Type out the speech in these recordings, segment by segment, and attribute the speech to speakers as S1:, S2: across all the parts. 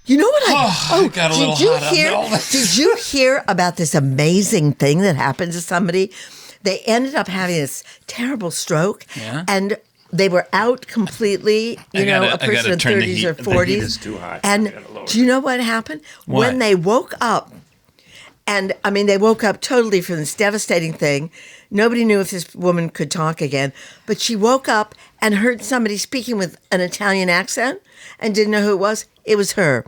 S1: You know what
S2: I got a little hot on all this.
S1: Did you hear about this amazing thing that happened to somebody? They ended up having this terrible stroke, and they were out completely, a person in 30s or 40s.
S2: The heat is too hot.
S1: And do you know what happened?
S2: What?
S1: When they woke up, and I mean, they woke up totally from this devastating thing. Nobody knew if this woman could talk again, but she woke up and heard somebody speaking with an Italian accent and didn't know who it was. It was her.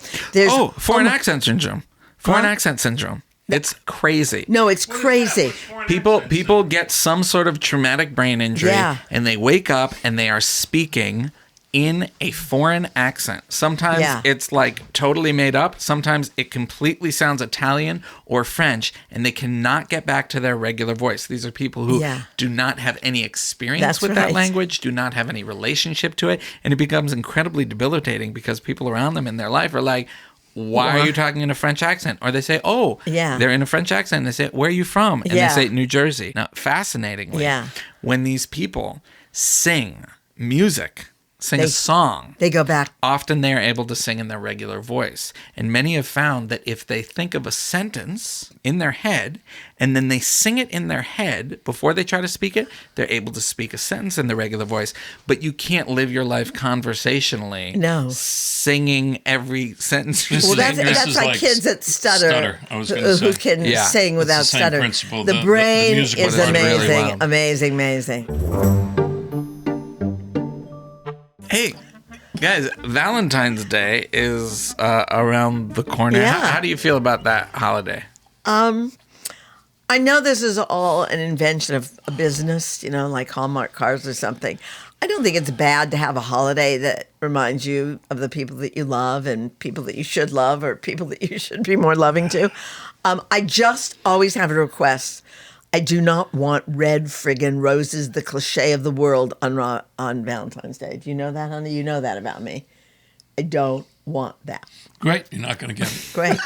S3: Foreign accent syndrome. Foreign accent syndrome. It's crazy.
S1: No, it's crazy.
S3: People get some sort of traumatic brain injury, and they wake up and they are speaking in a foreign accent. Sometimes it's like totally made up. Sometimes it completely sounds Italian or French, and they cannot get back to their regular voice. These are people who do not have any experience with that language, do not have any relationship to it, and it becomes incredibly debilitating because people around them in their life are like, why are you talking in a French accent? Or they say, they're in a French accent. And they say, where are you from? And they say, New Jersey. Now, fascinatingly, when these people sing music, sing a song,
S1: they go back.
S3: Often they are able to sing in their regular voice. And many have found that if they think of a sentence in their head and then they sing it in their head before they try to speak it, they're able to speak a sentence in their regular voice. But you can't live your life conversationally singing every sentence.
S1: Well, that's like kids that stutter.
S2: I was gonna say.
S1: Who can sing without stuttering. The brain is amazing, amazing.
S3: Hey, guys, Valentine's Day is around the corner.
S1: Yeah.
S3: How do you feel about that holiday?
S1: I know this is all an invention of a business, like Hallmark cards or something. I don't think it's bad to have a holiday that reminds you of the people that you love and people that you should love or people that you should be more loving to. I just always have a request. I do not want red friggin' roses, the cliche of the world on Valentine's Day. Do you know that, honey? You know that about me. I don't want that.
S2: Great. You're not going to get it.
S1: Great.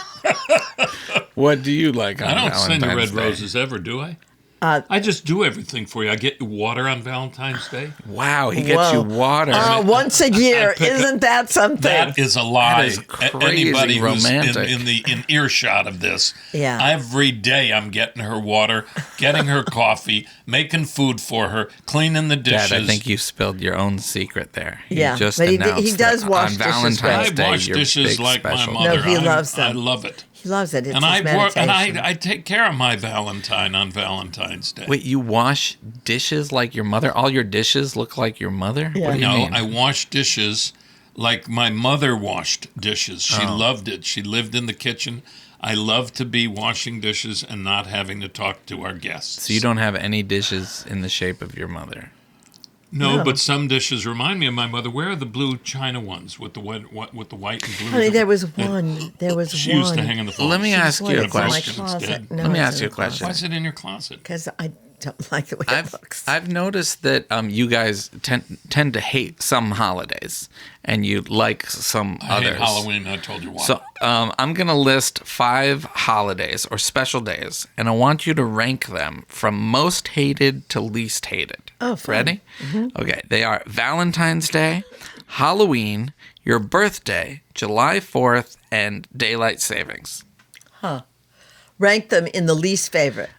S3: What do you like on Valentine's Day?
S2: I don't send you red roses ever, do I? I just do everything for you. I get you water on Valentine's Day.
S3: Wow, he gets you water.
S1: Once a year. Isn't that something?
S2: That is a lie.
S3: That is crazy
S2: Anybody
S3: romantic.
S2: who's in earshot of this,
S1: Yeah.
S2: every day I'm getting her water, getting her coffee, making food for her, cleaning the dishes.
S3: Dad, I think you spilled your own secret there.
S1: Yeah,
S3: You just
S1: but
S3: announced
S1: he does
S3: that
S1: wash
S3: on
S1: dishes
S3: Valentine's
S1: right.
S3: Day,
S2: I wash
S3: your
S2: dishes
S3: big
S2: like
S3: special.
S2: my mother.
S1: No, he loves them.
S2: I love it.
S1: He loves it. It's
S2: And
S1: his meditation.
S2: I take care of my Valentine on Valentine's Day.
S3: Wait, you wash dishes like your mother? All your dishes look like your mother?
S1: Yeah.
S3: What do you mean?
S2: I wash dishes like my mother washed dishes. She loved it. She lived in the kitchen. I love to be washing dishes and not having to talk to our guests.
S3: So you don't have any dishes in the shape of your mother?
S2: No, but some dishes remind me of my mother. Where are the blue china ones with the white and blue?
S1: Honey, there was one.
S2: She used to hang in the phone.
S3: Let me ask you a
S1: It's in my
S3: question.
S1: closet. No,
S3: Let me
S1: it's
S3: ask
S1: in
S3: you a
S1: the
S3: question.
S2: Why is it in your closet?
S1: Because I don't like the way it looks.
S3: I've noticed that you guys tend to hate some holidays and you like some
S2: I
S3: others.
S2: hate Halloween. I told you why.
S3: So I'm going to list 5 holidays or special days, and I want you to rank them from most hated to least hated.
S1: Oh, fine.
S3: Ready?
S1: Mm-hmm.
S3: Okay, they are Valentine's Day, Halloween, your birthday, July 4th, and daylight savings.
S1: Rank them in the least favorite.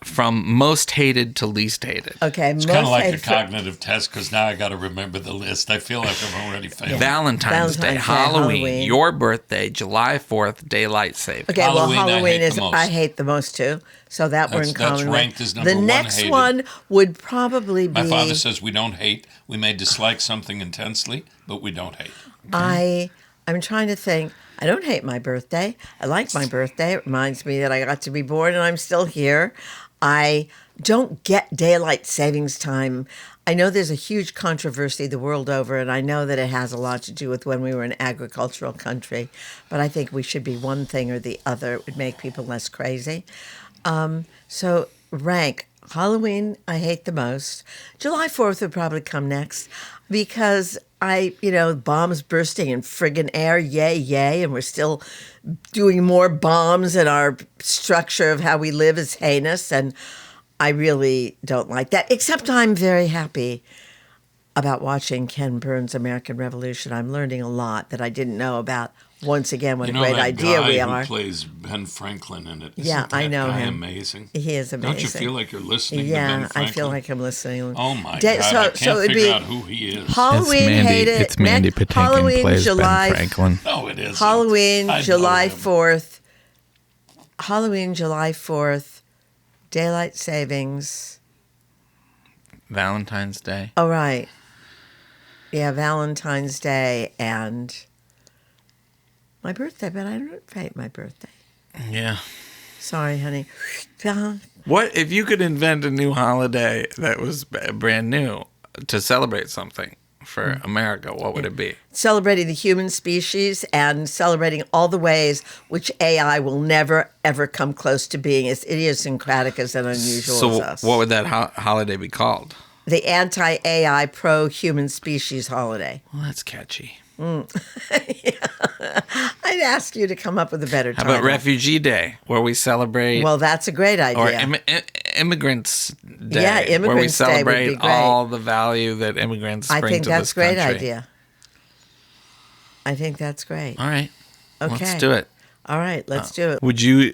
S3: From most hated to least hated.
S1: Okay,
S2: it's kind of like a cognitive test because now I got to remember the list. I feel like I'm already failing.
S3: Valentine's Day, Halloween, your birthday, July 4th, daylight savings.
S1: Okay, Halloween I hate the most too. So we're in common.
S2: That's ranked as number
S1: one. The next
S2: hated.
S1: one would probably be.
S2: My father says we don't hate. We may dislike something intensely, but we don't hate.
S1: I'm trying to think. I don't hate my birthday. I like my birthday. It reminds me that I got to be born and I'm still here. I don't get daylight savings time. I know there's a huge controversy the world over, and I know that it has a lot to do with when we were an agricultural country, but I think we should be one thing or the other. It would make people less crazy. So rank. Halloween, I hate the most. July 4th would probably come next because bombs bursting in friggin' air, yay, yay, and we're still doing more bombs, and our structure of how we live is heinous, and I really don't like that, except I'm very happy about watching Ken Burns' American Revolution. I'm learning a lot that I didn't know about. Once again, what a great idea we are.
S2: Who plays Ben Franklin in it?
S1: Yeah, I know him.
S2: Amazing.
S1: He is amazing.
S2: Don't you feel like you're listening to Ben Franklin?
S1: I feel like I'm listening.
S2: Oh my God! I can't figure out who he is.
S1: Halloween
S3: It's Mandy Patinkin
S1: Halloween,
S3: plays
S1: July,
S3: Ben Franklin.
S2: No, it isn't.
S1: Halloween, July 4th. Halloween, July 4th. Daylight savings.
S3: Valentine's Day.
S1: Oh, right. Yeah, Valentine's Day and my birthday, but I don't hate my birthday.
S3: Yeah.
S1: Sorry, honey.
S3: What if you could invent a new holiday that was brand new to celebrate something for America? What would it be?
S1: Celebrating the human species and celebrating all the ways which AI will never, ever come close to being as idiosyncratic as and unusual as us.
S3: So what would that holiday be called?
S1: The anti-AI, pro-human species holiday.
S3: Well, that's catchy.
S1: Yeah. I'd ask you to come up with a better title.
S3: How about Refugee Day, where we celebrate...
S1: Well, that's a great idea.
S3: Or Immigrants Day,
S1: yeah, Immigrants
S3: where we
S1: Day
S3: celebrate
S1: would be great.
S3: all the value that immigrants bring to this country.
S1: I think that's a great idea. I think that's great.
S3: All right.
S1: Okay.
S3: Let's do it.
S1: All right, let's do it.
S3: Would you,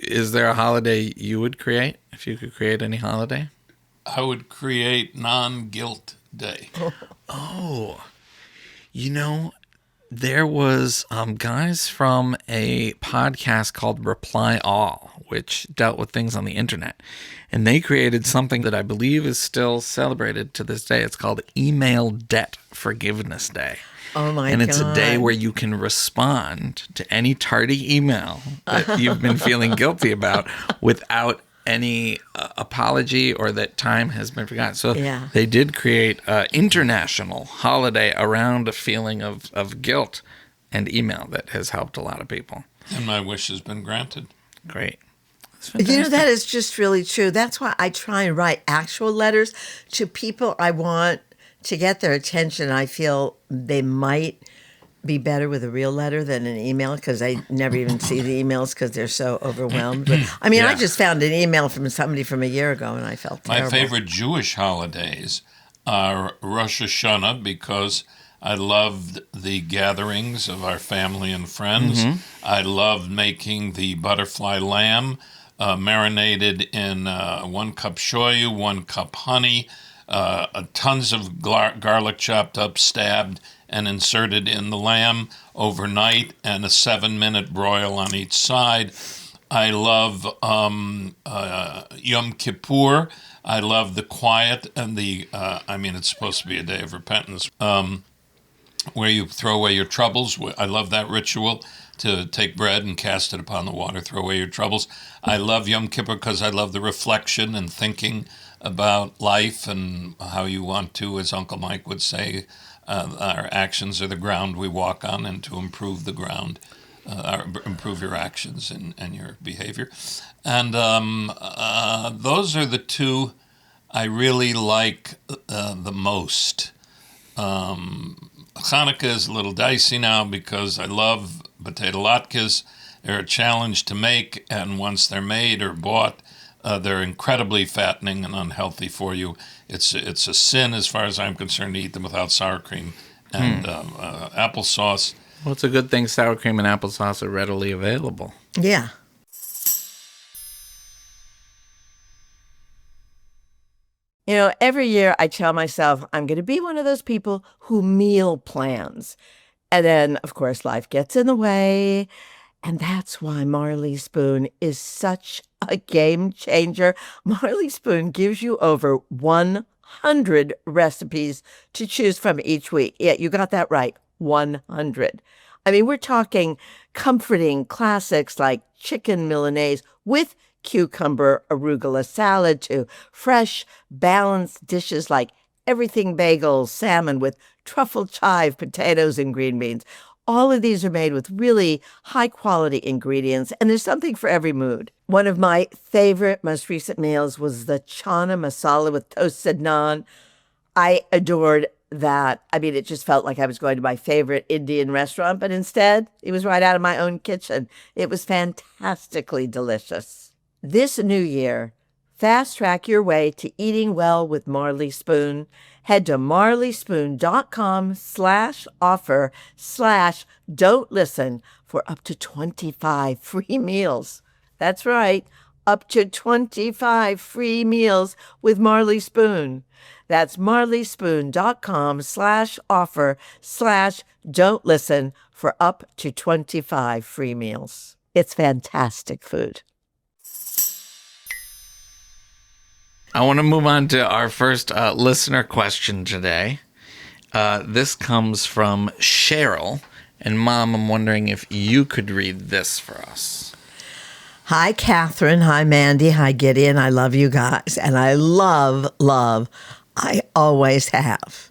S3: is there a holiday you would create, if you could create any holiday?
S2: I would create non-guilt day.
S3: Oh, you know, there was guys from a podcast called Reply All, which dealt with things on the internet. And they created something that I believe is still celebrated to this day. It's called Email Debt Forgiveness Day.
S1: Oh, my God.
S3: And it's a day where you can respond to any tardy email that you've been feeling guilty about without any apology or that time has been forgotten. So they did create an international holiday around a feeling of guilt and email that has helped a lot of people.
S2: And my wish has been granted.
S3: Great.
S1: You know, that is just really true. That's why I try and write actual letters to people I want to get their attention. I feel they might be better with a real letter than an email because I never even see the emails because they're so overwhelmed. But I mean, I just found an email from somebody from a year ago and I felt terrible.
S2: My favorite Jewish holidays are Rosh Hashanah because I loved the gatherings of our family and friends. Mm-hmm. I loved making the butterfly lamb marinated in 1 cup shoyu, 1 cup honey, tons of garlic chopped up, stabbed, and inserted in the lamb overnight, and a 7-minute broil on each side. I love Yom Kippur. I love the quiet and the, it's supposed to be a day of repentance, where you throw away your troubles. I love that ritual, to take bread and cast it upon the water, throw away your troubles. I love Yom Kippur because I love the reflection and thinking about life and how you want to, as Uncle Mike would say, our actions are the ground we walk on, and to improve the ground, improve your actions and your behavior. And those are the two I really like the most. Hanukkah is a little dicey now because I love potato latkes. They're a challenge to make, and once they're made or bought, they're incredibly fattening and unhealthy for you. It's a sin, as far as I'm concerned, to eat them without sour cream and applesauce.
S3: Well, it's a good thing sour cream and applesauce are readily available.
S1: Yeah. You know, every year I tell myself I'm going to be one of those people who meal plans. And then, of course, life gets in the way. And that's why Marley Spoon is such a game changer. Marley Spoon gives you over 100 recipes to choose from each week. Yeah, you got that right. 100. I mean, we're talking comforting classics like chicken Milanese with cucumber arugula salad to fresh, balanced dishes like everything bagels, salmon with truffle chive, potatoes, and green beans. All of these are made with really high-quality ingredients, and there's something for every mood. One of my favorite, most recent meals was the chana masala with toasted naan. I adored that. I mean, it just felt like I was going to my favorite Indian restaurant, but instead, it was right out of my own kitchen. It was fantastically delicious. This new year, Fast track your way to eating well with Marley Spoon. Head to marleyspoon.com/offer/don't listen for up to 25 free meals. That's right, up to 25 free meals with Marley Spoon. That's marleyspoon.com/offer/don't listen for up to 25 free meals. It's fantastic food.
S3: I want to move on to our first listener question today. This comes from Cheryl. And Mom, I'm wondering if you could read this for us.
S1: Hi, Kathryn. Hi, Mandy. Hi, Gideon. I love you guys. And I love. I always have.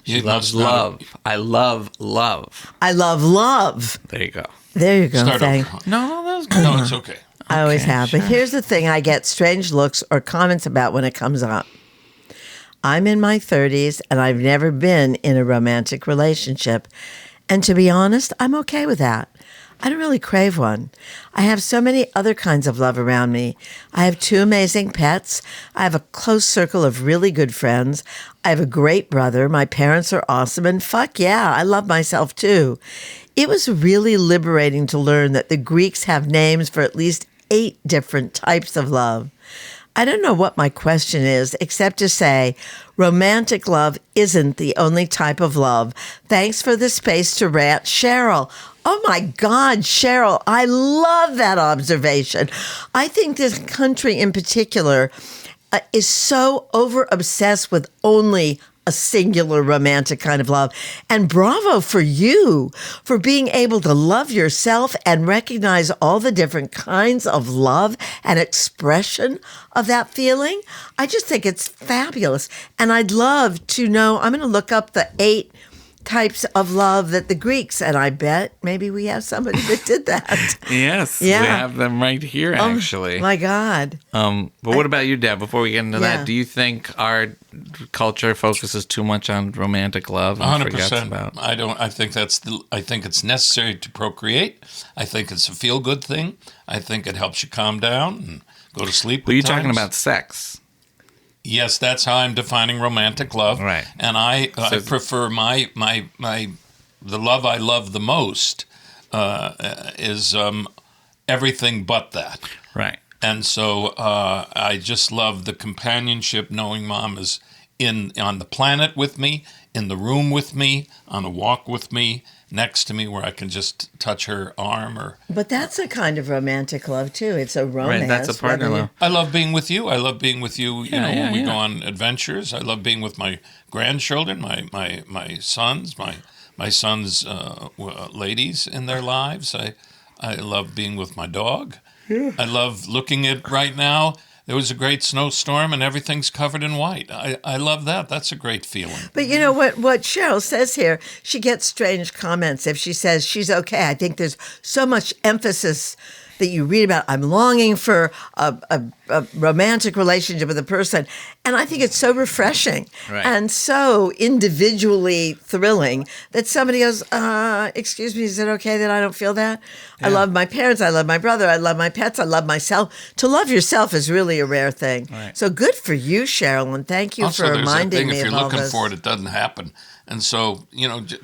S3: She loves love. I love love.
S1: I love love.
S3: There you go.
S1: There you go.
S3: No, that was good.
S2: No, it's okay.
S1: I always have.
S3: Sure.
S1: But here's the thing I get strange looks or comments about when it comes up. I'm in my 30s and I've never been in a romantic relationship. And to be honest, I'm okay with that. I don't really crave one. I have so many other kinds of love around me. I have 2 amazing pets. I have a close circle of really good friends. I have a great brother. My parents are awesome. And fuck yeah, I love myself too. It was really liberating to learn that the Greeks have names for at least 8 different types of love. I don't know what my question is, except to say romantic love isn't the only type of love. Thanks for the space to rant, Cheryl. Oh my God, Cheryl, I love that observation. I think this country in particular is so over-obsessed with only a singular romantic kind of love. And bravo for you for being able to love yourself and recognize all the different kinds of love and expression of that feeling. I just think it's fabulous. And I'd love to know, I'm going to look up the 8 types of love that the Greeks, and I bet maybe we have somebody that did that.
S3: Yes,
S1: Yeah.
S3: we have them right here, actually.
S1: Oh, my God.
S3: But what about you, Deb? Before we get into that, do you think our culture focuses too much on romantic love and
S2: 100%.
S3: forgets about?
S2: I don't. I think I think it's necessary to procreate. I think it's a feel-good thing. I think it helps you calm down and go to sleep.
S3: Well, you're talking about sex.
S2: Yes, that's how I'm defining romantic love.
S3: Right.
S2: And I prefer the love I love the most is everything but that.
S3: Right.
S2: And so I just love the companionship, knowing Mom is on the planet with me, in the room with me, on a walk with me, next to me, where I can just touch her arm.
S1: But that's a kind of romantic love too. It's a romance.
S3: Right, that's a partner love.
S2: I love being with you. I love being with you. When we go on adventures. I love being with my grandchildren, my sons, my sons' ladies in their lives. I love being with my dog. Yeah. I love looking at right now. There was a great snowstorm and everything's covered in white. I love that. That's a great feeling.
S1: But you know what Cheryl says here, she gets strange comments if she says she's okay. I think there's so much emphasis that you read about. I'm longing for a romantic relationship with a person. And I think it's so refreshing and so individually thrilling that somebody goes, excuse me, is it okay that I don't feel that? Yeah. I love my parents. I love my brother. I love my pets. I love myself. To love yourself is really a rare thing. Right. So good for you, Cheryl. And thank you for reminding me of all this.
S2: If you're looking for it, it doesn't happen. And so,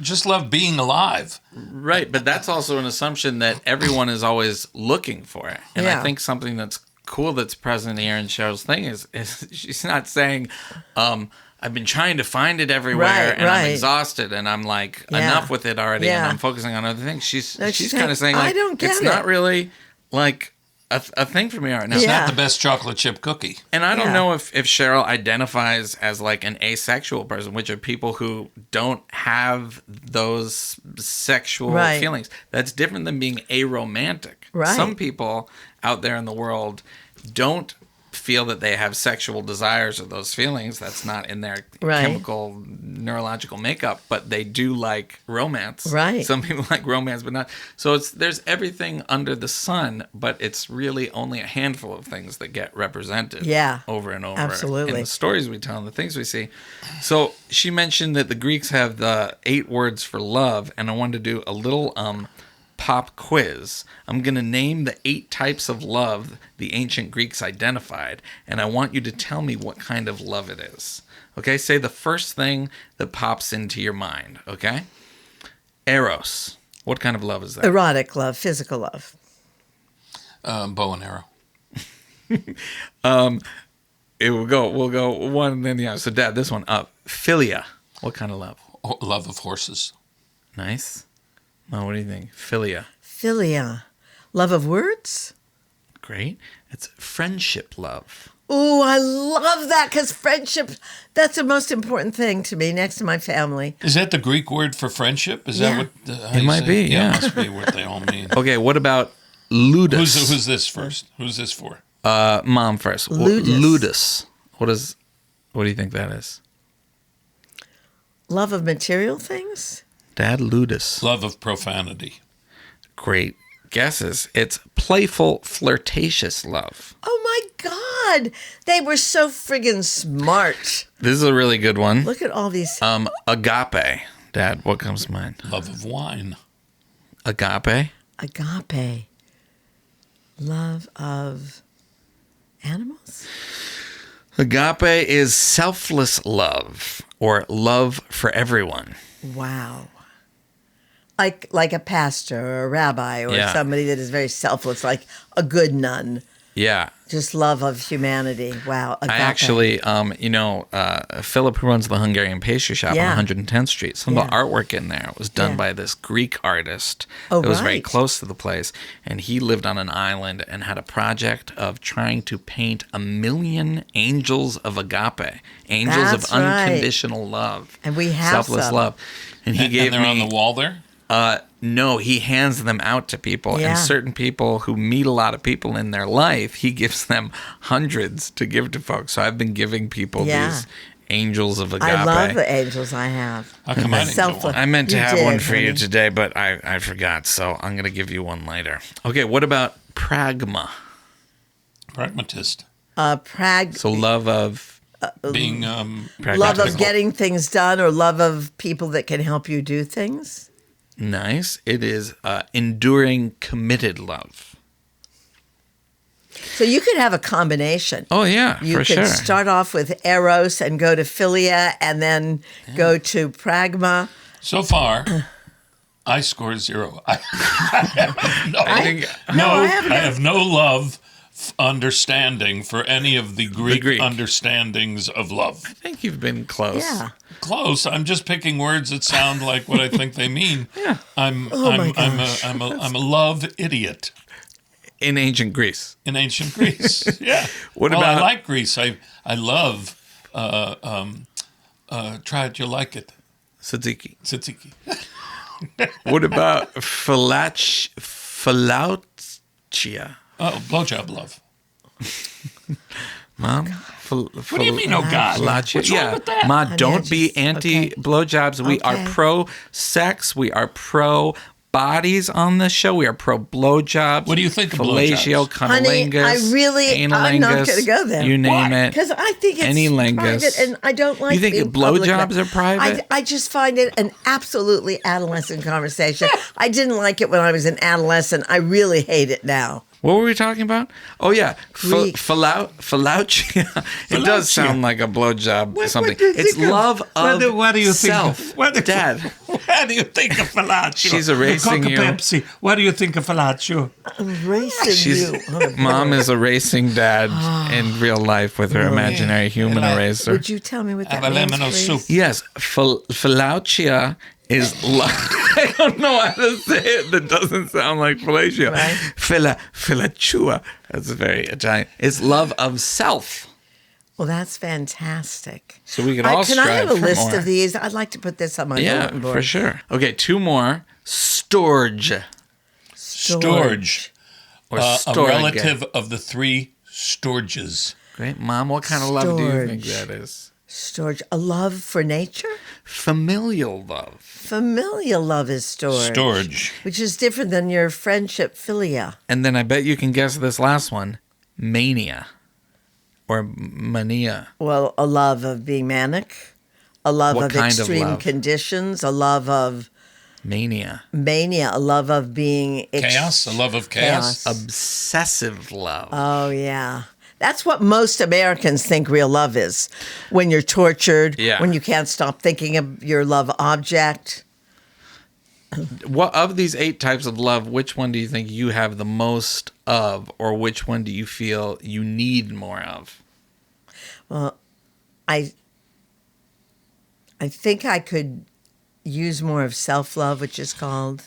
S2: just love being alive.
S3: Right, but that's also an assumption that everyone is always looking for it. And I think something that's cool that's present here in Cheryl's thing is she's not saying, I've been trying to find it everywhere and I'm exhausted and I'm like, enough with it already and I'm focusing on other things. She's kind of saying, like, it's not really like a thing for me right now.
S2: It's not the best chocolate chip cookie.
S3: And I don't know if Cheryl identifies as like an asexual person, which are people who don't have those sexual feelings. That's different than being aromantic. Right. Some people out there in the world don't feel that they have sexual desires or those feelings. That's not in their chemical neurological makeup, but they do like romance. Right. Some people like romance, but not. So there's everything under the sun, but it's really only a handful of things that get represented over and over in the stories we tell and the things we see. So she mentioned that the Greeks have the 8 words for love, and I wanted to do a little pop quiz. I'm going to name the 8 types of love the ancient Greeks identified, and I want you to tell me what kind of love it is. Okay, say the first thing that pops into your mind, okay? Eros. What kind of love is that?
S1: Erotic love, physical love.
S2: Bow and arrow.
S3: We'll go one and then the other. So, Dad, this one up. Philia. What kind of love?
S2: Love of horses.
S3: Nice. Mom, what do you think? Philia.
S1: Philia. Love of words?
S3: Great. It's friendship love.
S1: Ooh, I love that because friendship, that's the most important thing to me next to my family.
S2: Is that the Greek word for friendship? Is
S1: Yeah.
S2: that what
S3: It might be, yeah.
S2: It must be what they all mean.
S3: Okay, what about ludus?
S2: Who's this first? Who's this for?
S3: Mom first.
S1: Ludus.
S3: Ludus. What do you think that is?
S1: Love of material things?
S3: Dad, ludus.
S2: Love of profanity.
S3: Great guesses. It's playful, flirtatious love.
S1: Oh my God. They were so friggin' smart.
S3: This is a really good one.
S1: Look at all these.
S3: Agape. Dad, what comes to mind?
S2: Love of wine.
S3: Agape.
S1: Agape. Love of animals?
S3: Agape is selfless love or love for everyone.
S1: Wow. Like a pastor or a rabbi or
S3: Yeah.
S1: somebody that is very selfless, like a good nun.
S3: Yeah.
S1: Just love of humanity. Wow. Agape.
S3: I actually, Philip, who runs the Hungarian pastry shop
S1: Yeah.
S3: on 110th Street, some of the
S1: Yeah.
S3: artwork in there was done
S1: Yeah.
S3: by this Greek artist
S1: Oh,
S3: that was very
S1: right.
S3: close to the place. And he lived on an island and had a project of trying to paint 1,000,000 angels of agape, angels
S1: That's
S3: of
S1: right.
S3: unconditional love,
S1: And we have
S3: selfless
S1: some.
S3: love. And he gave
S2: and they're
S3: me
S2: on the wall there?
S3: no, he hands them out to people,
S1: Yeah.
S3: and certain people who meet a lot of people in their life, he gives them hundreds to give to folks. So I've been giving people
S1: Yeah.
S3: these angels of agape.
S1: I love the angels I have.
S2: How come I didn't get
S1: Selfless.
S2: one?
S3: I meant to
S1: You
S3: have
S1: did,
S3: one for you
S1: honey.
S3: today, but I forgot, so I'm going to give you one later. Okay, what about pragma?
S2: Pragmatist.
S3: So love of
S2: Being
S1: Love
S3: pragmatical.
S1: of getting things done or love of people that can help you do things?
S3: Nice. It is enduring, committed love.
S1: So you could have a combination.
S3: Oh, yeah,
S1: You
S3: for
S1: could
S3: sure.
S1: start off with eros and go to philia and then go to pragma.
S2: So far, I scored 0. I have no love, understanding for any of the Greek understandings of love.
S3: I think you've been close.
S1: Yeah.
S2: Close. I'm just picking words that sound like what I think they mean.
S3: Yeah.
S2: I'm
S1: my
S2: a love idiot
S3: In ancient Greece.
S2: in ancient Greece. Yeah.
S3: What
S2: well,
S3: about-
S2: I like Greece. I love. Try it. You'll like it.
S3: Tzatziki.
S2: Tzatziki.
S3: What about philautia?
S2: Oh, blowjob love.
S3: Mom?
S2: What do you mean, oh God?
S3: Philautia?
S2: What's wrong
S3: Yeah.
S2: with that?
S3: Ma,
S1: Honey,
S3: don't
S1: I
S3: be
S1: just-
S3: anti-blowjobs. We are
S1: Okay.
S3: pro-sex. We are pro-bodies on this show. We are pro-blowjobs.
S2: What do you think of
S3: Fellatio,
S2: blowjobs?
S1: Honey,
S3: cunnilingus,
S1: I'm not going to go there.
S3: You name it.
S1: Because I think it's
S3: Any lingus.
S1: private, and I don't like.
S3: You think
S1: being
S3: blowjobs
S1: public.
S3: are private?
S1: I just find it an absolutely adolescent conversation. I didn't like it when I was an adolescent. I really hate it now.
S3: What were we talking about? Oh, yeah.
S1: Greek.
S3: Philautia. It does
S2: Philautia.
S3: sound like a blowjob something.
S2: do you
S3: It's
S2: think of-
S3: love of
S2: what do you think
S3: self.
S2: of- what do-
S3: Dad,
S2: What do you think of philautia?
S3: She's erasing you.
S2: Pepsi. What do you think of philautia?
S1: I'm racing
S3: she's,
S1: you. on a
S3: Mom
S1: board.
S3: is erasing Dad in real life with her imaginary human eraser.
S1: Would you tell me what that
S2: Have a
S1: means,
S2: lemon
S1: please?
S2: soup.
S3: Yes, philautia is love. I don't know how to say it that doesn't sound like fellatio.
S1: Right.
S3: Philautia. That's very Italian. It's love of self.
S1: Well, that's fantastic.
S3: So we could all
S1: Can I have a
S3: strive for
S1: list
S3: more.
S1: of these? I'd like to put this on my
S3: Yeah,
S1: bulletin board.
S3: for sure. Okay, 2 more. Storge.
S2: Storge.
S3: Or
S2: A
S3: storge.
S2: relative of the 3 Storges.
S3: Great. Mom, what kind of love do you think
S1: Storge.
S3: that is?
S1: Storge. A love for nature?
S3: Familial love.
S1: Familial love is storge.
S2: Storge.
S1: Which is different than your friendship philia.
S3: And then I bet you can guess this last one. Mania. Or mania.
S1: Well, a love of being manic, a love
S3: What
S1: of
S3: kind of
S1: extreme
S3: love?
S1: conditions, a love of
S3: Mania.
S1: Mania, a love of being...
S2: Chaos, a love of chaos.
S3: Obsessive love.
S1: Oh, yeah. That's what most Americans think real love is. When you're tortured, when you can't stop thinking of your love object.
S3: What of these 8 types of love, which one do you think you have the most of, or which one do you feel you need more of?
S1: Well, I think I could use more of self-love, which is called...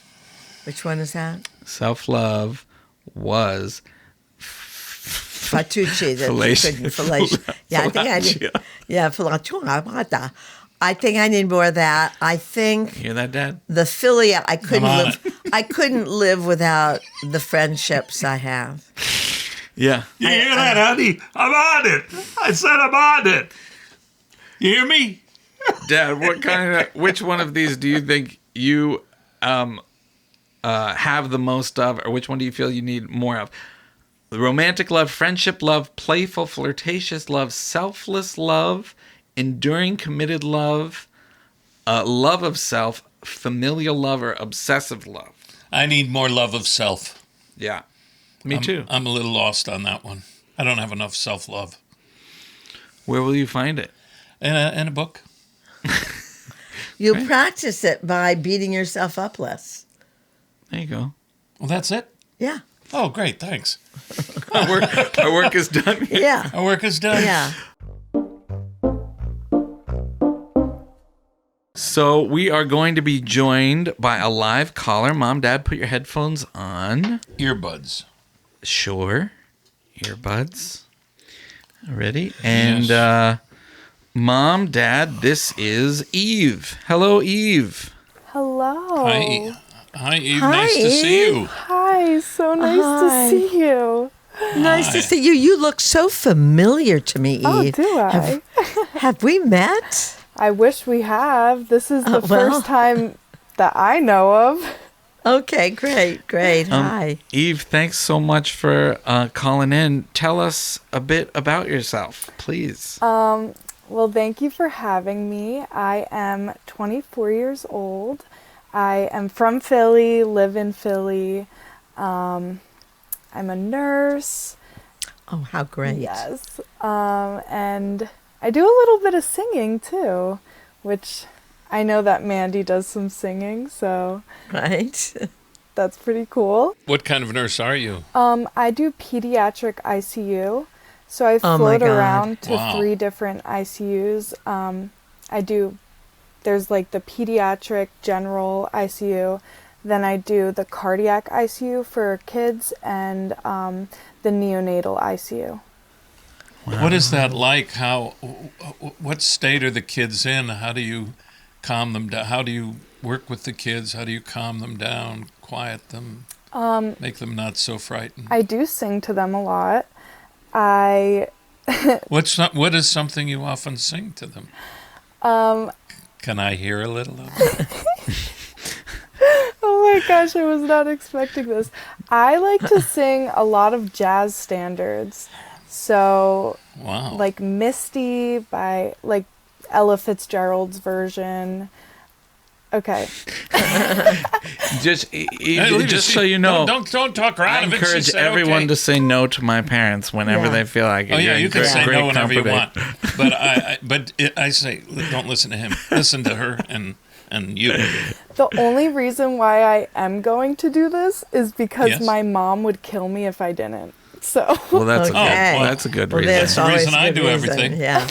S1: Which one is that?
S3: Self-love was...
S1: Philautia. Philautia. Yeah, I think I need... Yeah, philautia. I think I need more of that. I think...
S3: Hear that, Dad?
S1: The Philia, I couldn't live without the friendships I have.
S3: Yeah.
S2: You hear that, honey? I'm on it. I said I'm on it. You hear me?
S3: Dad, which one of these do you think you have the most of, or which one do you feel you need more of? The romantic love, friendship love, playful, flirtatious love, selfless love, enduring, committed love, love of self, familial love, or obsessive love?
S2: I need more love of self.
S3: Yeah. Me too.
S2: I'm a little lost on that one. I don't have enough self-love.
S3: Where will you find it?
S2: In a book.
S1: You practice it by beating yourself up less.
S3: There you go.
S2: Well, that's it?
S1: Yeah.
S2: Oh, great. Thanks.
S3: Our work is done.
S1: Yeah.
S2: Our work is done.
S1: Yeah.
S3: So we are going to be joined by a live caller. Mom, Dad, put your headphones on.
S2: Earbuds.
S3: Sure. Earbuds. Ready? And Mom, Dad, this is Eve. Hello, Eve.
S4: Hello.
S2: Hi, Eve. Nice to see you.
S4: Hi. So nice to see you.
S1: Nice to see you. You look so familiar to me, Eve.
S4: Oh, do I?
S1: Have we met?
S4: I wish we have. This is the first time that I know of.
S1: Okay, great. Hi.
S3: Eve, thanks so much for calling in. Tell us a bit about yourself, please.
S4: Well, thank you for having me. I am 24 years old. I am from Philly, live in Philly. I'm a nurse.
S1: Oh, how great.
S4: Yes. And I do a little bit of singing too, which I know that Mandy does some singing, so
S1: right.
S4: That's pretty cool.
S2: What kind of nurse are you?
S4: I do pediatric ICU. So I float around to 3 different ICUs. There's like the pediatric general ICU, then I do the cardiac ICU for kids, and the neonatal ICU.
S2: Wow. What is that like? What state are the kids in? How do you calm them down? How do you work with the kids? How do you calm them down, quiet them, make them not so frightened?
S4: I do sing to them a lot.
S2: What is something you often sing to them? Can I hear a little of it?
S4: Oh my gosh, I was not expecting this. I like to sing a lot of jazz standards. So, like Misty by like Ella Fitzgerald's version. Okay.
S3: just so you know,
S2: don't talk around.
S3: I encourage everyone to say no to my parents whenever they feel like it.
S2: Oh yeah, you can say no whenever you want. But I say don't listen to him. Listen to her and you.
S4: The only reason why I am going to do this is because my mom would kill me if I didn't. So.
S3: Well, that's that's a good reason.
S2: That's the reason I do everything.
S1: Yeah.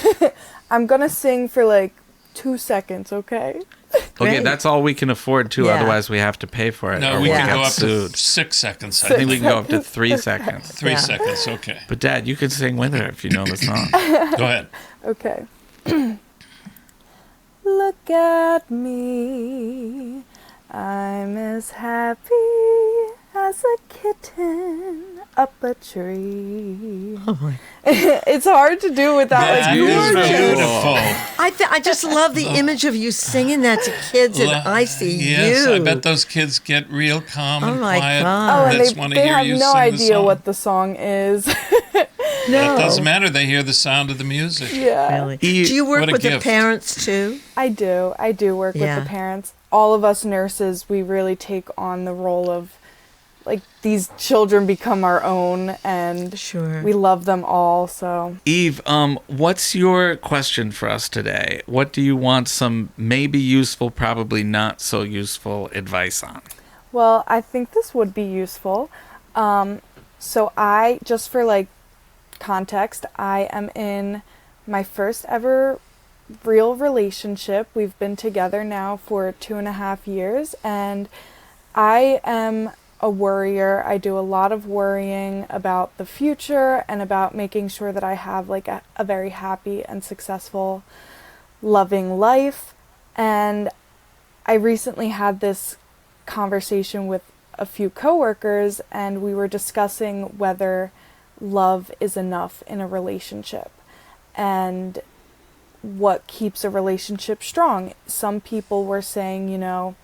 S4: I'm gonna sing for like 2 seconds, okay?
S3: Okay, that's all we can afford too.
S1: Yeah.
S3: Otherwise, we have to pay for it.
S2: No, we can go up to 6 seconds.
S3: I think we can go up to 3 seconds.
S2: 3 seconds, okay.
S3: But Dad, you can sing with her if you know the song.
S2: Go ahead.
S4: Okay. Look at me, I'm as happy as a kitten up a tree.
S1: Oh my.
S4: It's hard to do without
S2: that is beautiful.
S1: I just love the image of you singing that to kids in ICU.
S2: Yes, I bet those kids get real calm and quiet.
S1: God.
S4: Oh, and they have no idea what the song is.
S2: No. That doesn't matter. They hear the sound of the music.
S4: Yeah.
S1: Really. Do you work with the parents too?
S4: I do. I do work with the parents. all of us nurses, we really take on the role of, like, these children become our own, and we love them all. So,
S3: Eve, what's your question for us today? What do you want some maybe useful, probably not so useful advice on?
S4: Well, I think this would be useful. So I, just for like context, I am in my first ever real relationship. We've been together now for 2.5 years, and I am a worrier. I do a lot of worrying about the future and about making sure that I have like a very happy and successful, loving life. And I recently had this conversation with a few coworkers, and we were discussing whether love is enough in a relationship and what keeps a relationship strong. Some people were saying, you know,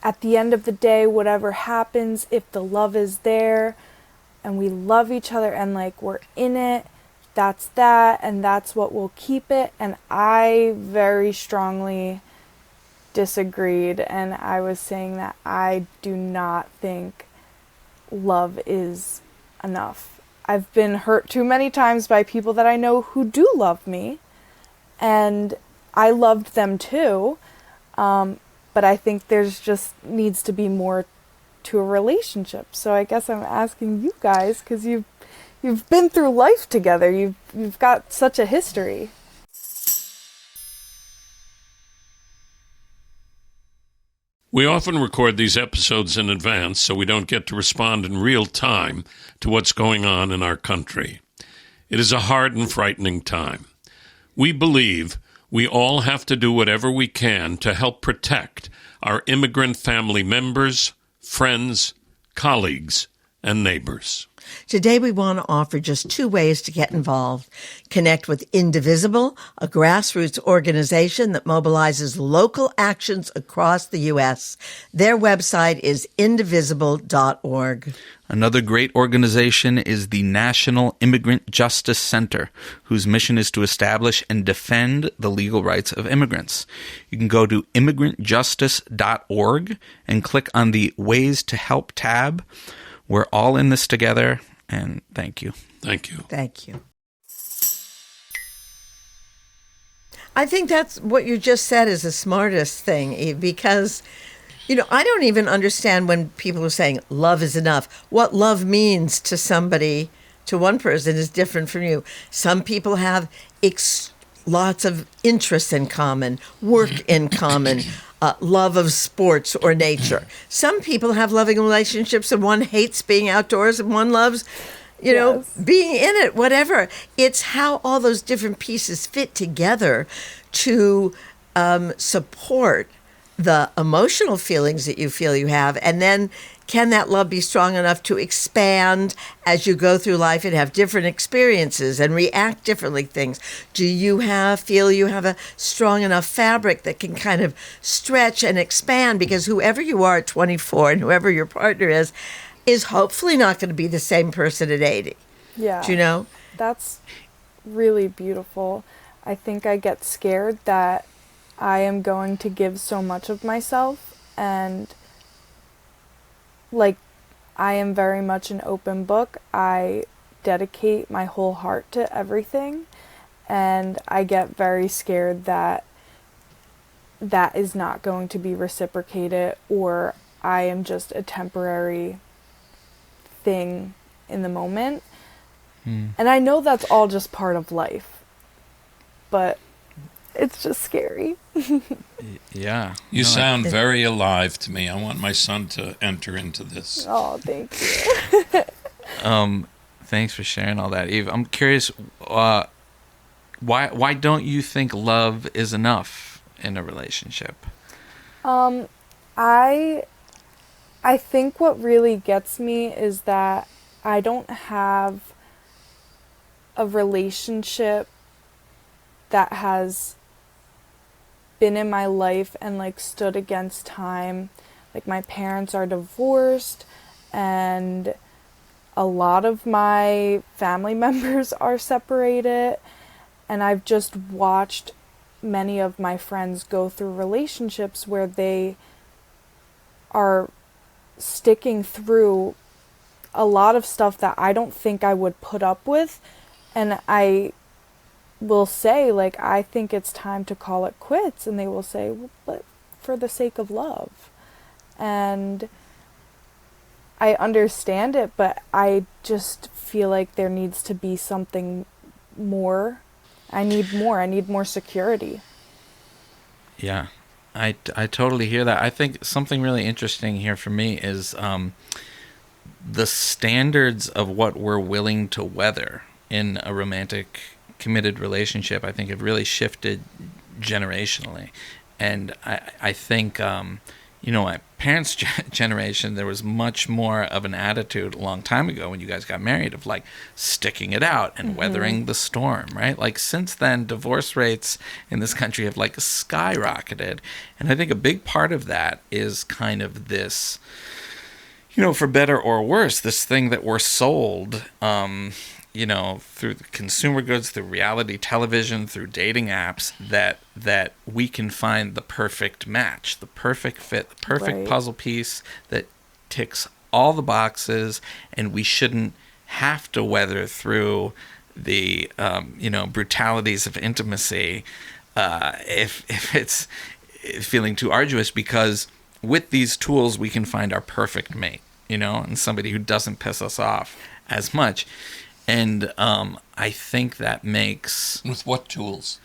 S4: at the end of the day, whatever happens, if the love is there and we love each other and like we're in it, that's that, and that's what will keep it. And I very strongly disagreed, and I was saying that I do not think love is enough. I've been hurt too many times by people that I know who do love me, and I loved them too. But I think there's just needs to be more to a relationship. So I guess I'm asking you guys, because you've been through life together. You've got such a history.
S2: We often record these episodes in advance so we don't get to respond in real time to what's going on in our country. It is a hard and frightening time. We believe we all have to do whatever we can to help protect our immigrant family members, friends, colleagues, and neighbors.
S1: Today we want to offer just 2 ways to get involved. Connect with Indivisible, a grassroots organization that mobilizes local actions across the U.S. Their website is indivisible.org.
S3: Another great organization is the National Immigrant Justice Center, whose mission is to establish and defend the legal rights of immigrants. You can go to immigrantjustice.org and click on the Ways to Help tab. We're all in this together, and thank you.
S2: Thank you.
S1: Thank you. I think that's what you just said is the smartest thing, Eve, because, you know, I don't even understand when people are saying love is enough. What love means to somebody, to one person, is different from you. Some people have lots of interests in common, work in common, love of sports or nature. Some people have loving relationships, and one hates being outdoors and one loves, you know, being in it, whatever. It's how all those different pieces fit together to support the emotional feelings that you feel you have. And then can that love be strong enough to expand as you go through life and have different experiences and react differently to things? Do you feel you have a strong enough fabric that can kind of stretch and expand? Because whoever you are at 24 and whoever your partner is hopefully not going to be the same person at 80.
S4: Yeah.
S1: Do you know?
S4: That's really beautiful. I think I get scared that I am going to give so much of myself, and like, I am very much an open book. I dedicate my whole heart to everything, and I get very scared that that is not going to be reciprocated, or I am just a temporary thing in the moment. And I know that's all just part of life, but it's just scary.
S3: Yeah.
S2: You sound very alive to me. I want my son to enter into this.
S4: Oh, thank you.
S3: Thanks for sharing all that, Eve. I'm curious, why don't you think love is enough in a relationship?
S4: I think what really gets me is that I don't have a relationship that has been in my life and like stood against time. Like, my parents are divorced, and a lot of my family members are separated, and I've just watched many of my friends go through relationships where they are sticking through a lot of stuff that I don't think I would put up with. And I will say, like, I think it's time to call it quits. And they will say, well, but for the sake of love. And I understand it, but I just feel like there needs to be something more. I need more security.
S3: Yeah, I totally hear that. I think something really interesting here for me is the standards of what we're willing to weather in a romantic, committed relationship, I think have really shifted generationally. And I think, my parents' generation, there was much more of an attitude a long time ago when you guys got married of like sticking it out and weathering the storm, right? Like since then, divorce rates in this country have like skyrocketed. And I think a big part of that is kind of this, for better or worse, this thing that we're sold, through the consumer goods, through reality television, through dating apps, that we can find the perfect match, the perfect fit, the perfect puzzle piece that ticks all the boxes, and we shouldn't have to weather through the, brutalities of intimacy if it's feeling too arduous, because with these tools we can find our perfect mate, and somebody who doesn't piss us off as much. And I think that makes...
S2: With what tools?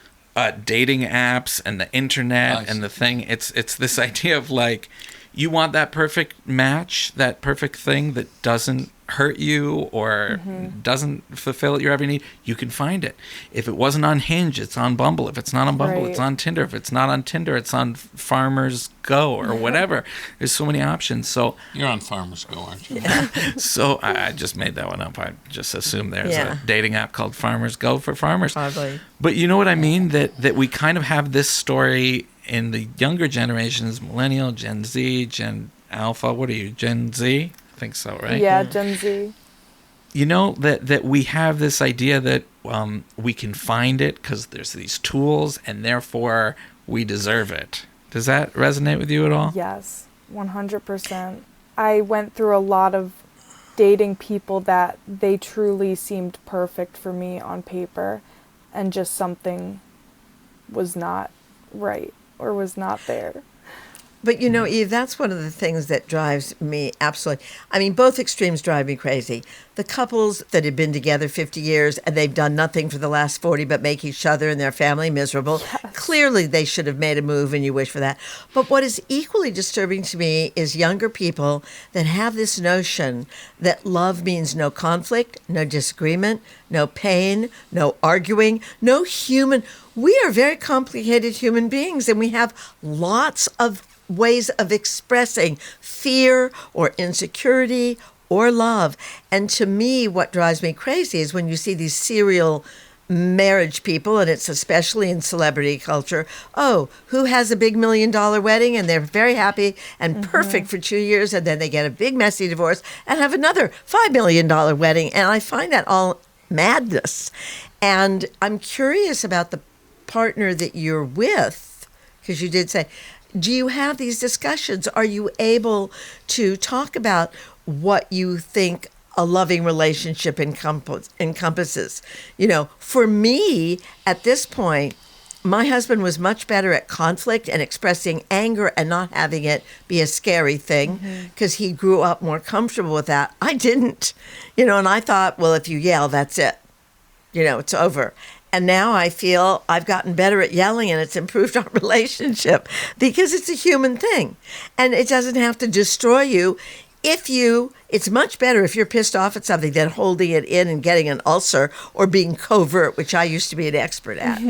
S3: Dating apps and the internet and the thing. It's this idea of like, you want that perfect match, that perfect thing that doesn't hurt you or doesn't fulfill your every need. You can find it. If it wasn't on Hinge, it's on Bumble. If it's not on Bumble, it's on Tinder. If it's not on Tinder, it's on Farmers Go or whatever. There's so many options. So
S2: you're on Farmers Go, aren't you?
S1: Yeah.
S3: So I just made that one up. I just assumed there's a dating app called Farmers Go for farmers.
S1: Probably.
S3: But you know what I mean? That we kind of have this story in the younger generations, millennial, Gen Z, Gen Alpha. What are you, Gen Z? I think so, right?
S4: Yeah, Gen Z.
S3: That we have this idea that we can find it because there's these tools, and therefore we deserve it. Does that resonate with you at all?
S4: Yes, 100%. I went through a lot of dating people that they truly seemed perfect for me on paper, and just something was not right or was not there.
S1: But Eve, that's one of the things that drives me absolutely. I mean, both extremes drive me crazy. The couples that have been together 50 years and they've done nothing for the last 40 but make each other and their family miserable. Yes. Clearly, they should have made a move, and you wish for that. But what is equally disturbing to me is younger people that have this notion that love means no conflict, no disagreement, no pain, no arguing, no human. We are very complicated human beings, and we have lots of ways of expressing fear or insecurity or love. And to me, what drives me crazy is when you see these serial marriage people, and it's especially in celebrity culture, who has a big $1 million wedding and they're very happy and perfect for 2 years, and then they get a big messy divorce and have another $5 million wedding. And I find that all madness. And I'm curious about the partner that you're with, because you did say, do you have these discussions? Are you able to talk about what you think a loving relationship encompasses? For me, at this point, my husband was much better at conflict and expressing anger and not having it be a scary thing, because he grew up more comfortable with that. I didn't, and I thought, well, if you yell, that's it. It's over. And now I feel I've gotten better at yelling, and it's improved our relationship because it's a human thing. And it doesn't have to destroy you. It's much better if you're pissed off at something than holding it in and getting an ulcer or being covert, which I used to be an expert at,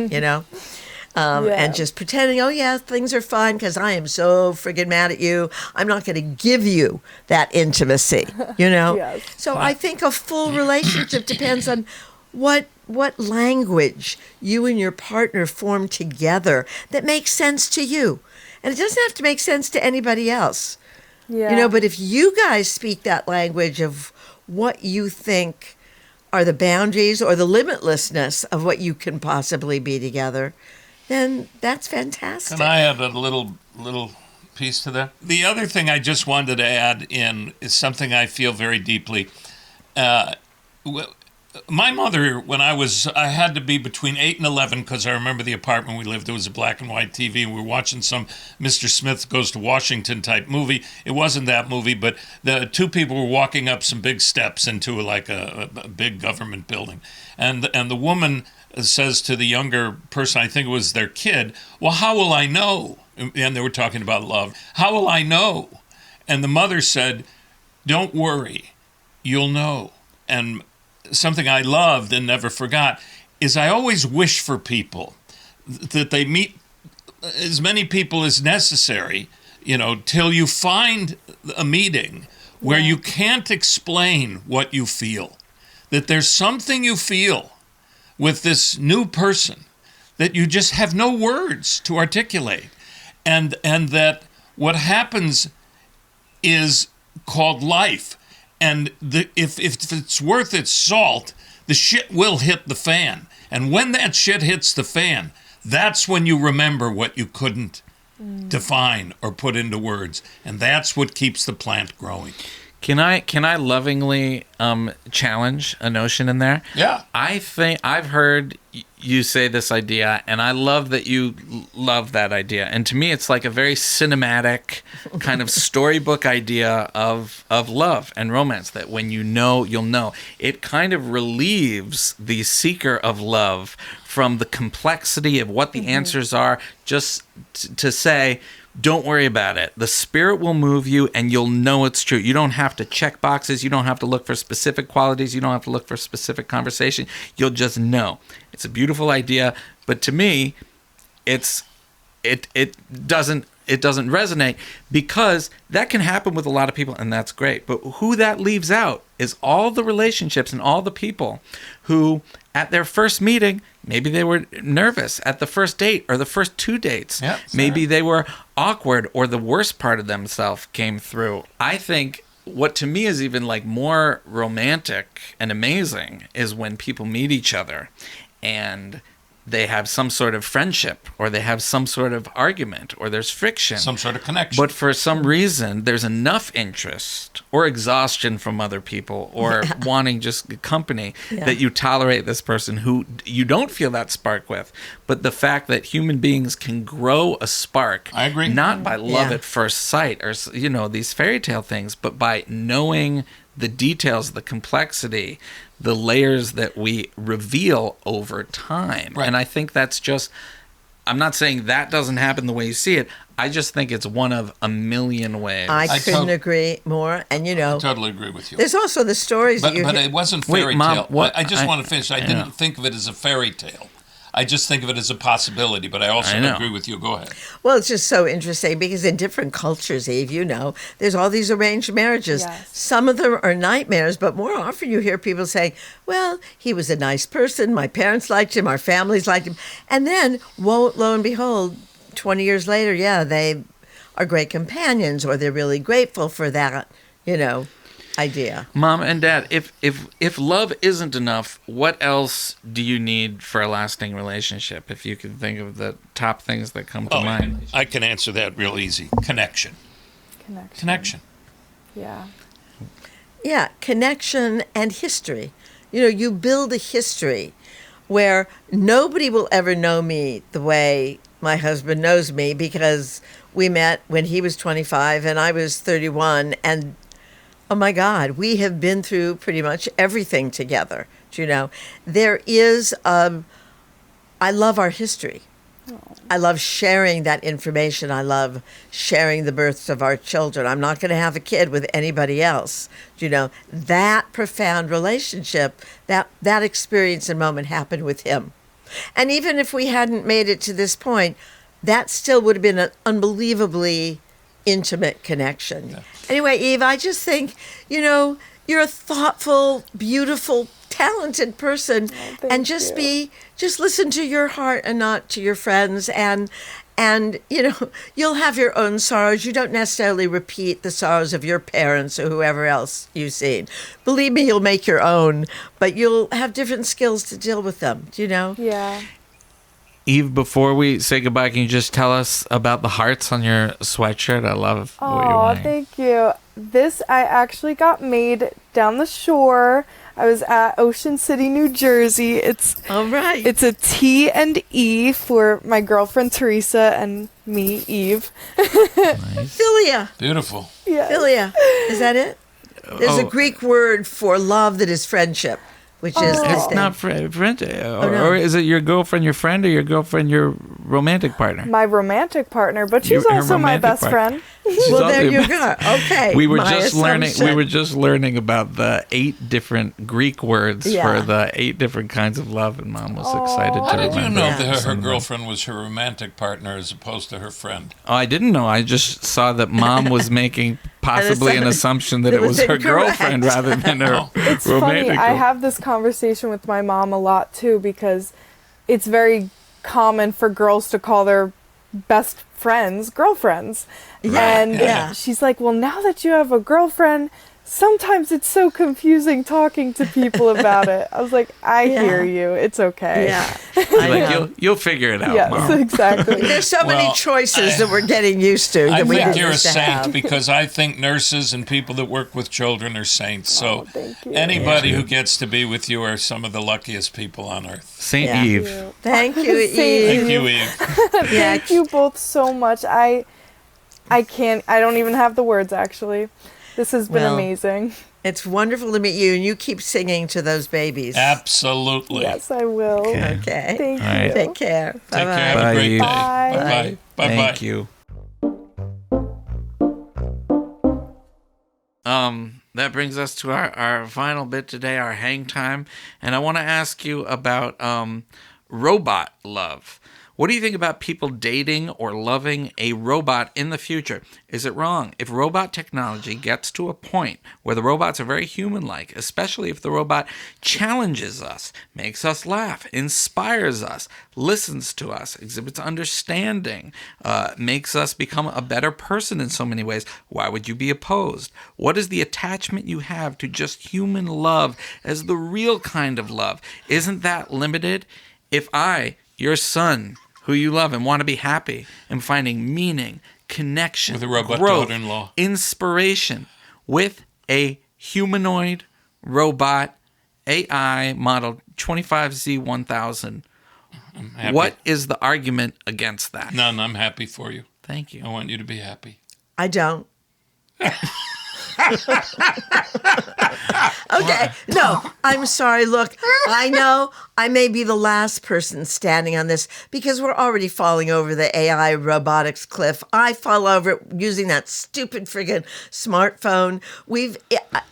S1: and just pretending, things are fine because I am so friggin' mad at you. I'm not going to give you that intimacy,
S4: Yes.
S1: So I think a full relationship depends on what language you and your partner form together that makes sense to you. And it doesn't have to make sense to anybody else. Yeah. But if you guys speak that language of what you think are the boundaries or the limitlessness of what you can possibly be together, then that's fantastic.
S2: And I had a little piece to that. The other thing I just wanted to add in is something I feel very deeply. My mother, when I had to be between 8 and 11 because I remember the apartment we lived, it was a black and white TV, and we were watching some Mr. Smith Goes to Washington type movie. It wasn't that movie, but the two people were walking up some big steps into like a big government building. And the woman says to the younger person, I think it was their kid, well, how will I know? And they were talking about love. How will I know? And the mother said, don't worry, you'll know. And something I loved and never forgot is I always wish for people that they meet as many people as necessary, till you find a meeting where you can't explain what you feel, that there's something you feel with this new person that you just have no words to articulate, and that what happens is called life. And if it's worth its salt, the shit will hit the fan. And when that shit hits the fan, that's when you remember what you couldn't define or put into words. And that's what keeps the plant growing.
S3: Can I lovingly challenge a notion in there?
S2: Yeah.
S3: I think I've heard you say this idea, and I love that you love that idea. And to me, it's like a very cinematic kind of storybook idea of love and romance, that when you know, you'll know. It kind of relieves the seeker of love from the complexity of what the answers are, just to say, don't worry about it. The spirit will move you and you'll know it's true. You don't have to check boxes. You don't have to look for specific qualities. You don't have to look for specific conversation. You'll just know. It's a beautiful idea, but to me, it doesn't resonate, because that can happen with a lot of people, and that's great. But who that leaves out is all the relationships and all the people who, at their first meeting, maybe they were nervous at the first date or the first 2 dates.
S2: Yep,
S3: maybe they were awkward, or the worst part of themselves came through. I think what to me is even like more romantic and amazing is when people meet each other and they have some sort of friendship, or they have some sort of argument, or there's friction.
S2: Some sort of connection.
S3: But for some reason, there's enough interest or exhaustion from other people, or wanting just company, that you tolerate this person who you don't feel that spark with. But the fact that human beings can grow a spark,
S2: I agree,
S3: not by love at first sight or these fairy tale things, but by knowing the details, the complexity, the layers that we reveal over time.
S2: Right.
S3: And I think that's just, I'm not saying that doesn't happen the way you see it. I just think it's one of a million ways.
S1: I couldn't agree more. And,
S2: I totally agree with you.
S1: There's also the stories
S2: but it wasn't fairy
S3: Mom,
S2: tale.
S3: what?
S2: I just want to finish. I didn't think of it as a fairy tale. I just think of it as a possibility, but I also agree with you. Go ahead.
S1: Well, it's just so interesting because in different cultures, Eve, there's all these arranged marriages. Yes. Some of them are nightmares, but more often you hear people say, well, he was a nice person. My parents liked him. Our families liked him. And then, lo and behold, 20 years later, they are great companions, or they're really grateful for that, idea.
S3: Mom and Dad, if love isn't enough, what else do you need for a lasting relationship? If you can think of the top things that come to mind.
S2: I can answer that real easy. Connection.
S4: Yeah.
S1: Yeah, connection and history. You build a history where nobody will ever know me the way my husband knows me, because we met when he was 25 and I was 31, and oh my God, we have been through pretty much everything together. There is, I love our history. Oh. I love sharing that information. I love sharing the births of our children. I'm not going to have a kid with anybody else. That profound relationship, that experience and moment happened with him. And even if we hadn't made it to this point, that still would have been an unbelievably intimate connection. Yeah. Anyway, Eve, I just think, you're a thoughtful, beautiful, talented person, and just listen to your heart and not to your friends, and you'll have your own sorrows. You don't necessarily repeat the sorrows of your parents or whoever else you've seen. Believe me, you'll make your own, but you'll have different skills to deal with them,
S4: Yeah.
S3: Eve, before we say goodbye, can you just tell us about the hearts on your sweatshirt? I love what you're wearing.
S4: Thank you. This I actually got made down the shore. I was at Ocean City, New Jersey. It's
S1: all right.
S4: It's a T and E for my girlfriend Teresa and me, Eve.
S3: Nice.
S1: Philia.
S2: Beautiful.
S4: Yeah.
S1: Philia. Is that it? There's a Greek word for love that is friendship, which is
S3: It's not friend, or is it your girlfriend, your friend, or your girlfriend, your romantic partner?
S4: My romantic partner, but she's
S3: Your
S4: also my best friend.
S1: Well, there you go. Okay.
S3: We were
S1: my
S3: just learning.
S1: assumption.
S3: We were just learning about the 8 different Greek words for the 8 different kinds of love, and Mom was excited to
S2: How did
S3: remember.
S2: you know that her
S3: some of them.
S2: girlfriend was her romantic partner as opposed to her friend?
S3: Oh, I didn't know. I just saw that Mom was making possibly an assumption that it was her
S1: incorrect.
S3: girlfriend rather than her
S4: It's
S3: romantic.
S4: funny. I have this conversation with my mom a lot too because it's very common for girls to call their best friends girlfriends. And she's like, well, now that you have a girlfriend, sometimes it's so confusing talking to people about it. I was like, I hear you. It's okay.
S1: Yeah.
S3: Like, you'll figure it out,
S4: Yes,
S3: Mom.
S4: exactly.
S1: There's so many choices that we're getting used to
S2: I
S1: that we
S2: think
S1: didn't
S2: you're a
S1: used to
S2: saint
S1: have.
S2: because I think nurses and people that work with children are saints. So
S4: thank you.
S2: anybody who gets to be with you are some of the luckiest people on earth.
S3: Saint
S1: Yeah.
S3: Eve.
S1: Thank you,
S4: Saint
S1: Eve.
S2: Thank you, Eve.
S4: Thank you both so much. I don't even have the words actually. This has been amazing.
S1: It's wonderful to meet you, and you keep singing to those babies.
S2: Absolutely.
S4: Yes, I will.
S1: Okay.
S4: Thank
S3: All right.
S4: you.
S1: Take care.
S2: Take
S1: Bye-bye.
S2: care. Have
S3: Bye,
S2: a great
S3: Eve.
S2: day.
S4: Bye.
S2: Bye-bye. Bye-bye.
S3: Thank you. That brings us to our final bit today, our hang time. And I want to ask you about robot love. What do you think about people dating or loving a robot in the future? Is it wrong if robot technology gets to a point where the robots are very human-like, especially if the robot challenges us, makes us laugh, inspires us, listens to us, exhibits understanding, makes us become a better person in so many ways? Why would you be opposed? What is the attachment you have to just human love as the real kind of love? Isn't that limited? If I, your son, who you love and want to be happy, and finding meaning, connection,
S2: With a robot
S3: growth,
S2: daughter-in-law.
S3: inspiration with a humanoid robot AI model 25Z1000.
S2: I'm happy.
S3: What is the argument against that?
S2: None. I'm happy for you.
S3: Thank you.
S2: I want you to be happy.
S1: I don't. Okay. No, I'm sorry. Look, I know I may be the last person standing on this because we're already falling over the AI robotics cliff. I fall over it using that stupid friggin' smartphone.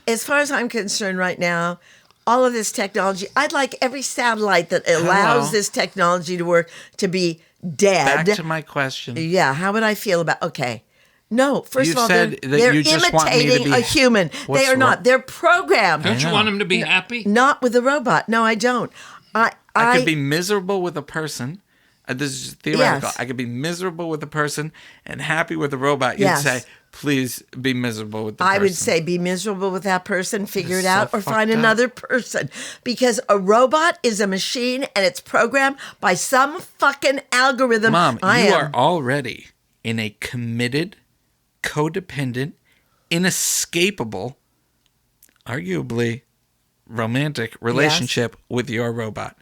S1: As far as I'm concerned right now, all of this technology, I'd like every satellite that allows this technology to work to be dead.
S3: Back to my question.
S1: Yeah, how would I feel about, okay. No, first
S3: You
S1: of all,
S3: said
S1: they're,
S3: that
S1: they're
S3: you just want me to
S1: imitating
S3: be-
S1: a human.
S3: What's
S1: They are not.
S3: wrong?
S1: They're programmed.
S2: Don't you want him to be happy?
S1: Not with a robot. No, I don't.
S3: I could be miserable with a person. This is just theoretical.
S1: Yes.
S3: I could be miserable with a person and happy with a robot. You'd
S1: Yes.
S3: say, please be miserable with the person.
S1: I would say be miserable with that person, figure it
S3: so
S1: out, or find
S3: fucked up.
S1: another person. Because a robot is a machine and it's programmed by some fucking algorithm.
S3: Mom,
S1: I
S3: you
S1: am.
S3: are already in a committed, codependent, inescapable, arguably romantic relationship with your robot.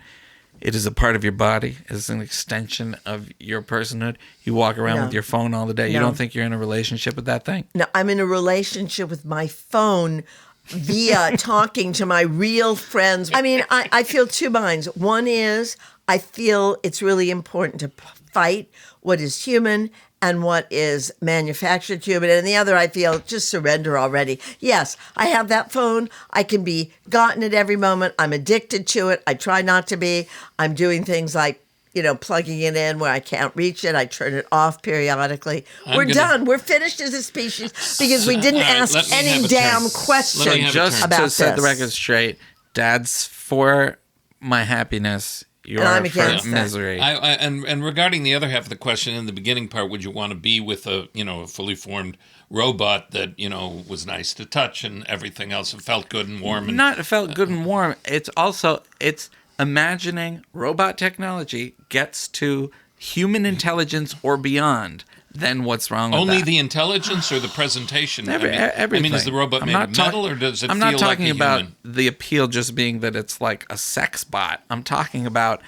S3: It is a part of your body. It's an extension of your personhood. You walk around
S1: No.
S3: with your phone all the day. You
S1: No.
S3: don't think you're in a relationship with that thing?
S1: No, I'm in a relationship with my phone via talking to my real friends. I mean, I feel two minds. One is I feel it's really important to fight what is human and what is manufactured human. And the other, I feel, just surrender already. Yes, I have that phone. I can be gotten at every moment. I'm addicted to it. I try not to be. I'm doing things like, plugging it in where I can't reach it. I turn it off periodically. We're done. We're finished as a species because we didn't ask
S2: let me have
S1: any
S2: a
S1: damn
S2: turn.
S1: question
S2: Let me have a
S3: Just
S2: turn.
S1: about
S3: to set the
S1: this.
S3: record straight, Dad's for my happiness. You
S1: And
S3: are
S1: I'm
S3: for
S1: against that.
S3: misery.
S2: And regarding the other half of the question in the beginning part, would you want to be with a fully formed robot that was nice to touch and everything else? It felt good and warm. And
S3: Not felt good and warm. It's imagining robot technology gets to human intelligence or beyond, then what's wrong with
S2: Only
S3: that?
S2: the intelligence or the presentation?
S3: Everything.
S2: I mean, is the robot made of metal or does it feel like a human?
S3: I'm not talking about the appeal just being that it's like a sex bot. I'm talking about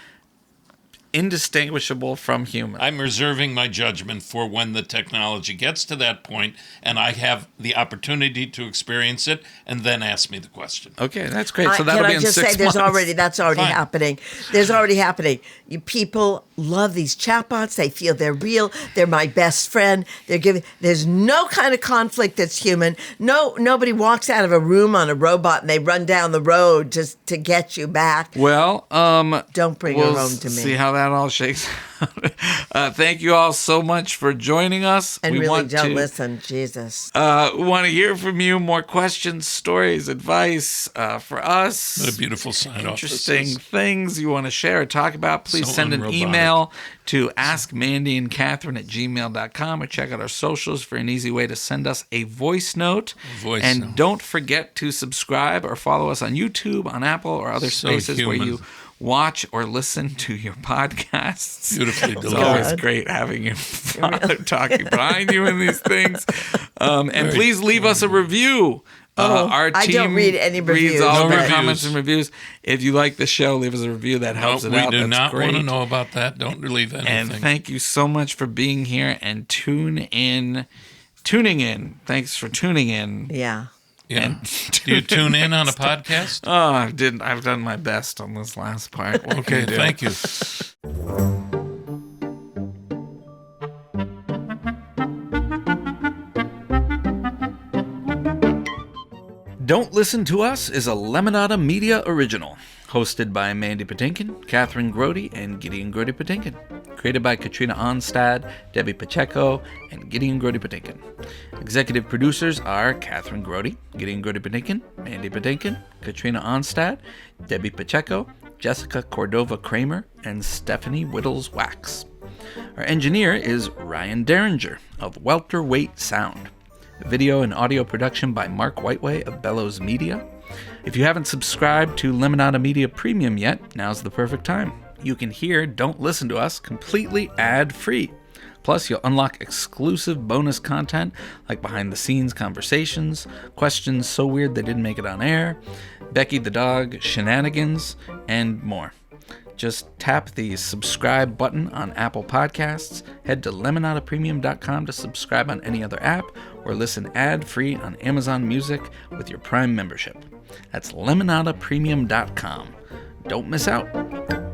S3: indistinguishable from human.
S2: I'm reserving my judgment for when the technology gets to that point and I have the opportunity to experience it and then ask me the question.
S3: Okay, that's great. So that'll be in 6 months.
S1: Can I just say that's already
S2: Fine.
S1: happening. There's already happening. People love these chatbots. They feel they're real. They're my best friend. There's no kind of conflict that's human. Nobody walks out of a room on a robot and they run down the road just to get you back.
S3: Well,
S1: don't bring her home to me.
S3: See how that all shakes out. Thank you all so much for joining us.
S1: And really don't listen, Jesus.
S3: We want to hear from you. More questions, stories, advice for us.
S2: What a beautiful sign-off.
S3: Interesting things you want to share or talk about. Please send an email to askmandyandkathryn@gmail.com or check out our socials for an easy way to send us a voice note. Don't forget to subscribe or follow us on YouTube, on Apple, or other spaces where you watch or listen to your podcasts.
S2: Beautifully
S3: It's
S2: delivered.
S3: always great having your father talking behind you in these things. And please leave us a review. Our team
S1: I don't read any reviews.
S3: reads all
S2: No
S3: the
S2: reviews.
S3: comments and reviews. If you like the show, leave us a review. That helps it out.
S2: We do
S3: That's
S2: not
S3: great.
S2: want to know about that. Don't leave anything.
S3: And thank you so much for being here and tuning in. Thanks for tuning in.
S1: Yeah.
S2: Yeah. Do you tune in on a podcast?
S3: Oh, I didn't. I've done my best on this last part.
S2: Okay, thank you.
S3: Don't Listen to Us is a Lemonada Media original, hosted by Mandy Patinkin, Kathryn Grody, and Gideon Grody Patinkin. Created by Katrina Onstad, Debbie Pacheco, and Gideon Grody Patinkin. Executive producers are Kathryn Grody, Gideon Grody Patinkin, Mandy Patinkin, Katrina Onstad, Debbie Pacheco, Jessica Cordova Kramer, and Stephanie Whittles Wax. Our engineer is Ryan Derringer of Welterweight Sound. Video and audio production by Mark Whiteway of Bellows Media. If you haven't subscribed to Lemonada Media Premium yet, now's the perfect time. You can hear Don't Listen to Us completely ad-free. Plus, you'll unlock exclusive bonus content like behind-the-scenes conversations, questions so weird they didn't make it on air, Becky the Dog shenanigans, and more. Just tap the subscribe button on Apple Podcasts, head to lemonadapremium.com to subscribe on any other app, or listen ad-free on Amazon Music with your Prime membership. That's lemonadapremium.com. Don't miss out.